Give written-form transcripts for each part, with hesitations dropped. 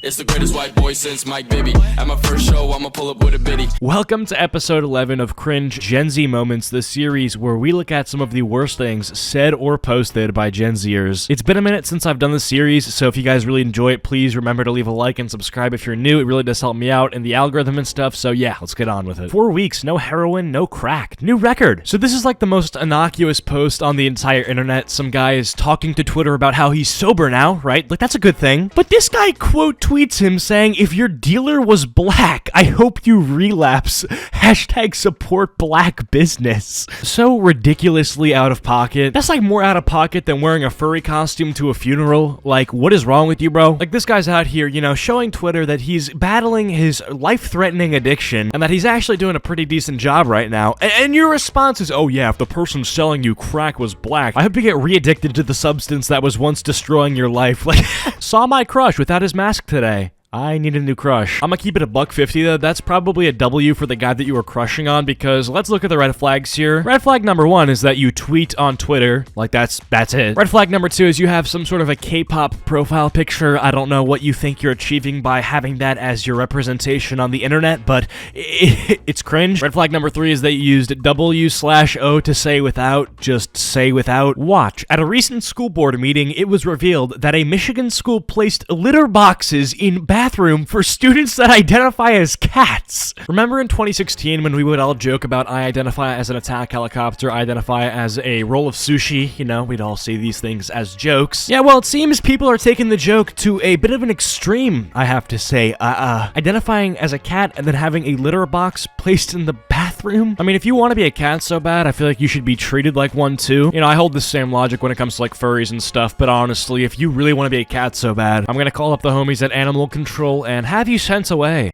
It's the greatest white boy since Mike Bibby. At my first show, I'ma pull up with a biddy. Welcome to episode 11 of Cringe Gen Z Moments, the series where we look at some of the worst things said or posted by Gen Zers. It's been a minute since I've done this series, so if you guys really enjoy it, please remember to leave a like and subscribe if you're new. It really does help me out in the algorithm and stuff, so yeah, let's get on with it. 4 weeks, no heroin, no crack. New record. So this is like the most innocuous post on the entire internet. Some guy is talking to Twitter about how he's sober now, right? Like, that's a good thing. But this guy quote tweets him saying, if your dealer was black, I hope you relapse. Hashtag support black business. So ridiculously out of pocket. That's like more out of pocket than wearing a furry costume to a funeral. Like, what is wrong with you, bro? Like, this guy's out here, you know, showing Twitter that he's battling his life-threatening addiction and that he's actually doing a pretty decent job right now. And your response is, oh yeah, if the person selling you crack was black, I hope you get re-addicted to the substance that was once destroying your life. Like, saw my crush without his mask today. I need a new crush. I'm gonna keep it $1.50 though. That's probably a W for the guy that you were crushing on, because let's look at the red flags here. Red flag number 1 is that you tweet on Twitter. Like, that's it. Red flag number 2 is you have some sort of a K-pop profile picture. I don't know what you think you're achieving by having that as your representation on the internet, but it's cringe. Red flag number 3 is that you used W/O to say without. Just say without. Watch. At a recent school board meeting, it was revealed that a Michigan school placed litter boxes in bathroom for students that identify as cats. Remember in 2016 when we would all joke about I identify as an attack helicopter, I identify as a roll of sushi, you know, we'd all see these things as jokes. Yeah, well, it seems people are taking the joke to a bit of an extreme, I have to say. Identifying as a cat and then having a litter box placed in the bathroom? I mean, if you want to be a cat so bad, I feel like you should be treated like one too. You know, I hold the same logic when it comes to like furries and stuff, but honestly, if you really want to be a cat so bad, I'm gonna call up the homies at Animal Control and have you sent away.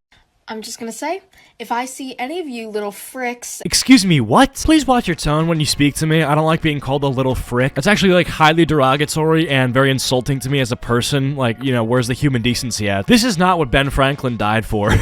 I'm just gonna say, if I see any of you little fricks... Excuse me, what? Please watch your tone when you speak to me. I don't like being called a little frick. It's actually, like, highly derogatory and very insulting to me as a person. Like, you know, where's the human decency at? This is not what Ben Franklin died for.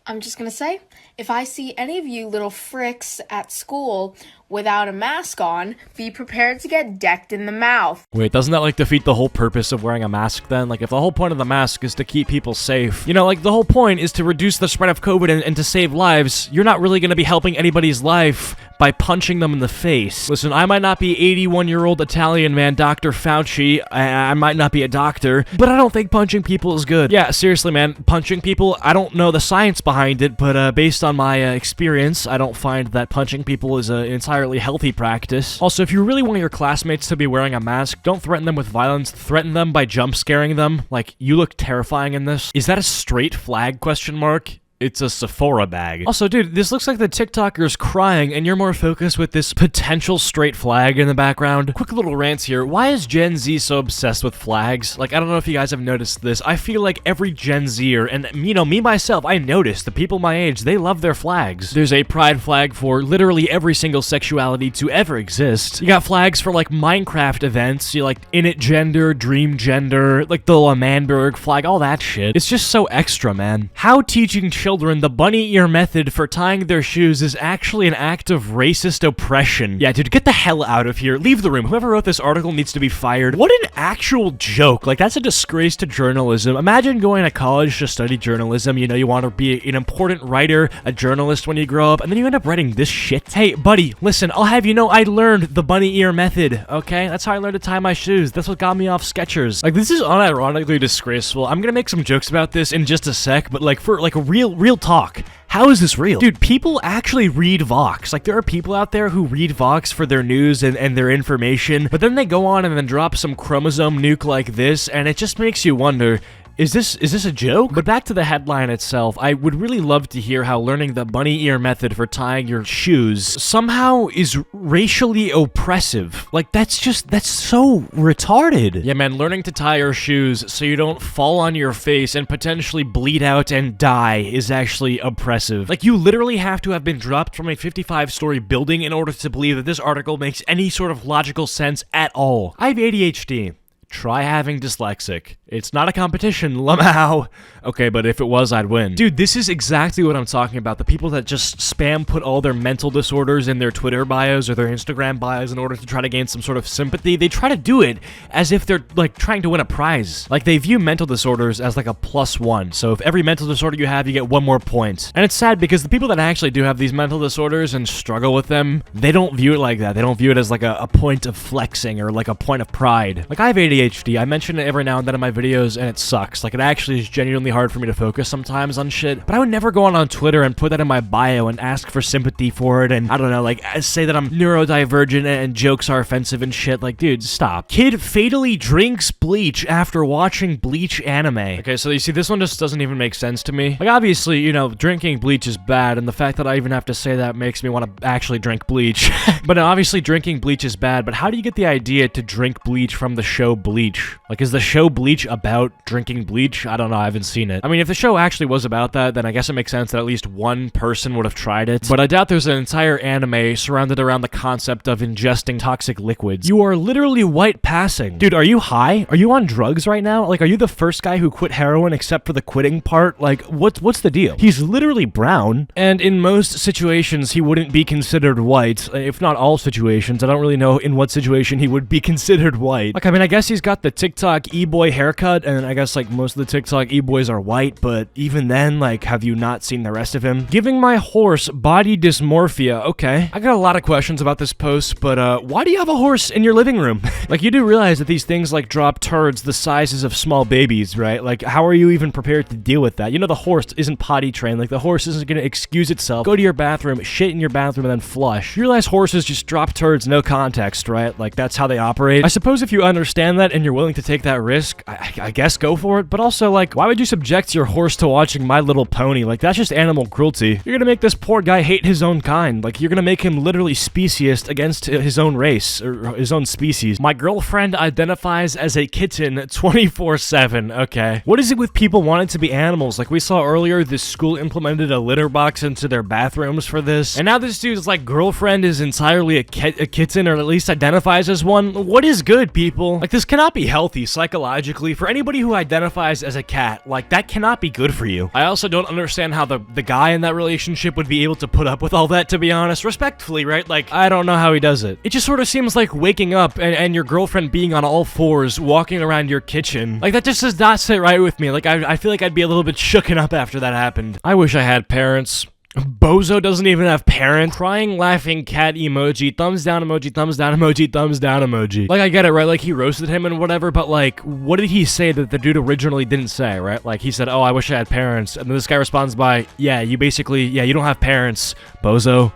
I'm just gonna say, if I see any of you little fricks at school without a mask on, be prepared to get decked in the mouth. Wait, doesn't that like defeat the whole purpose of wearing a mask then? Like, if the whole point of the mask is to keep people safe, you know, like the whole point is to reduce the spread of COVID and to save lives, you're not really gonna be helping anybody's life by punching them in the face. Listen, I might not be 81-year-old Italian man Dr. Fauci, I might not be a doctor, but I don't think punching people is good. Yeah, seriously, man, punching people, I don't know the science behind it, but based on my experience, I don't find that punching people is an entirely healthy practice. Also, if you really want your classmates to be wearing a mask, don't threaten them with violence, threaten them by jump scaring them. Like, you look terrifying in this. Is that a straight flag, question mark? It's a Sephora bag. Also, dude, this looks like the TikToker's crying and you're more focused with this potential straight flag in the background. Quick little rant here. Why is Gen Z so obsessed with flags? Like, I don't know if you guys have noticed this. I feel like every Gen Zer, and you know, me myself, I noticed the people my age, they love their flags. There's a pride flag for literally every single sexuality to ever exist. You got flags for like Minecraft events, you like init gender, dream gender, like the Manberg flag, all that shit. It's just so extra, man. How teaching children the bunny ear method for tying their shoes is actually an act of racist oppression. Yeah, dude, get the hell out of here. Leave the room. Whoever wrote this article needs to be fired. What an actual joke. Like, that's a disgrace to journalism. Imagine going to college to study journalism. You know, you want to be an important writer, a journalist when you grow up, and then you end up writing this shit. Hey, buddy, listen, I'll have you know I learned the bunny ear method, okay? That's how I learned to tie my shoes. That's what got me off Skechers. Like, this is unironically disgraceful. I'm gonna make some jokes about this in just a sec, but like, for like a real talk. How is this real? Dude, people actually read Vox. Like, there are people out there who read Vox for their news and their information, but then they go on and then drop some chromosome nuke like this, and it just makes you wonder, Is this a joke? But back to the headline itself, I would really love to hear how learning the bunny ear method for tying your shoes somehow is racially oppressive. Like, that's so retarded. Yeah, man, learning to tie your shoes so you don't fall on your face and potentially bleed out and die is actually oppressive. Like, you literally have to have been dropped from a 55-story building in order to believe that this article makes any sort of logical sense at all. I have ADHD. Try having dyslexic. It's not a competition, lamau. Okay, but if it was, I'd win. Dude, this is exactly what I'm talking about. The people that just spam put all their mental disorders in their Twitter bios or their Instagram bios in order to try to gain some sort of sympathy. They try to do it as if they're, like, trying to win a prize. Like, they view mental disorders as, like, a +1. So if every mental disorder you have, you get 1 more point. And it's sad because the people that actually do have these mental disorders and struggle with them, they don't view it like that. They don't view it as, like, a point of flexing or, like, a point of pride. Like, I have ADHD. I mention it every now and then in my videos, and it sucks. Like, it actually is genuinely hard for me to focus sometimes on shit. But I would never go on Twitter and put that in my bio and ask for sympathy for it, and I don't know, like, say that I'm neurodivergent and jokes are offensive and shit. Like, dude, stop. Kid fatally drinks bleach after watching Bleach anime. Okay, so you see, this one just doesn't even make sense to me. Like, obviously, you know, drinking bleach is bad, and the fact that I even have to say that makes me want to actually drink bleach. But obviously, drinking bleach is bad, but how do you get the idea to drink bleach from the show Bleach? Like, is the show Bleach about drinking bleach? I don't know, I haven't seen it. I mean, if the show actually was about that, then I guess it makes sense that at least one person would have tried it. But I doubt there's an entire anime surrounded around the concept of ingesting toxic liquids. You are literally white passing. Dude, are you high? Are you on drugs right now? Like, are you the first guy who quit heroin except for the quitting part? Like, what's the deal? He's literally brown, and in most situations, he wouldn't be considered white. If not all situations, I don't really know in what situation he would be considered white. Like, I mean, I guess he's got the TikTok e-boy haircut, and I guess, like, most of the TikTok e-boys are white, but even then, like, have you not seen the rest of him? Giving my horse body dysmorphia. Okay. I got a lot of questions about this post, but, why do you have a horse in your living room? Like, you do realize that these things, like, drop turds the sizes of small babies, right? Like, how are you even prepared to deal with that? You know, the horse isn't potty trained. Like, the horse isn't gonna excuse itself, go to your bathroom, shit in your bathroom, and then flush. You realize horses just drop turds, no context, right? Like, that's how they operate. I suppose if you understand that and you're willing to take that risk, I guess go for it. But also, like, why would you subject your horse to watching My Little Pony? Like, that's just animal cruelty. You're gonna make this poor guy hate his own kind. Like, you're gonna make him literally speciest against his own race, or his own species. My girlfriend identifies as a kitten 24/7. Okay. What is it with people wanting to be animals? Like, we saw earlier, this school implemented a litter box into their bathrooms for this. And now this dude's, like, girlfriend is entirely a kitten, or at least identifies as one. What is good, people? Like, this cannot be healthy psychologically for anybody who identifies as a cat. Like, that cannot be good for you. I also don't understand how the guy in that relationship would be able to put up with all that, to be honest. Respectfully, right? Like, I don't know how he does it. It just sort of seems like waking up and your girlfriend being on all fours, walking around your kitchen. Like, that just does not sit right with me. Like, I feel like I'd be a little bit shooken up after that happened. I wish I had parents. Bozo doesn't even have parents. Crying, laughing cat emoji, thumbs down emoji, thumbs down emoji, thumbs down emoji. Like, I get it, right? Like, he roasted him and whatever, but, like, what did he say that the dude originally didn't say, right? Like, he said, oh, I wish I had parents. And then this guy responds by, yeah, you don't have parents, bozo.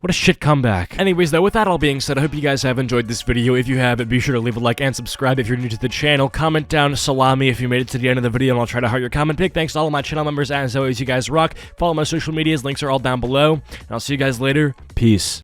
What a shit comeback. Anyways, though, with that all being said, I hope you guys have enjoyed this video. If you have, be sure to leave a like and subscribe if you're new to the channel. Comment down salami if you made it to the end of the video, and I'll try to heart your comment. Big thanks to all of my channel members. As always, you guys rock. Follow my social medias. Links are all down below. And I'll see you guys later. Peace.